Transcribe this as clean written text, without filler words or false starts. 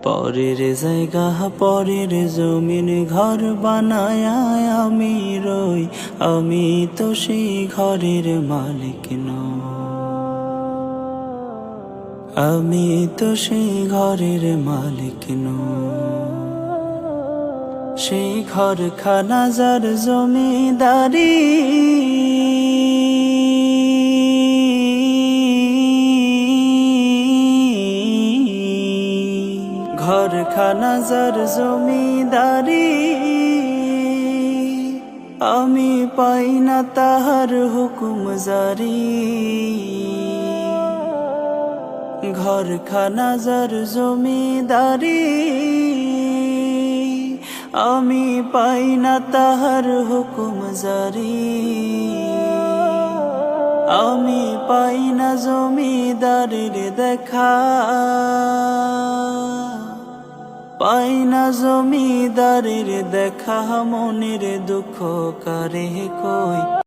পরের জায়গা পরের জমিন ঘর বানায় আমি রই, আমি তো সেই ঘরের মালিক নই। আমি তো সেই ঘরের মালিক নই। সেই ঘরখানা যার জমিদারি, ঘরখানা যার জমিদারি, আমি পাই না তাহার হুকুম জারি। ঘরখানা যার জমিদারি, আমি পাই না তাহার হুকুম জারি। আমি পাই না জমিদারির দেখা, পাই না জমিদারির দেখা, মনের দুঃখ কারে কই।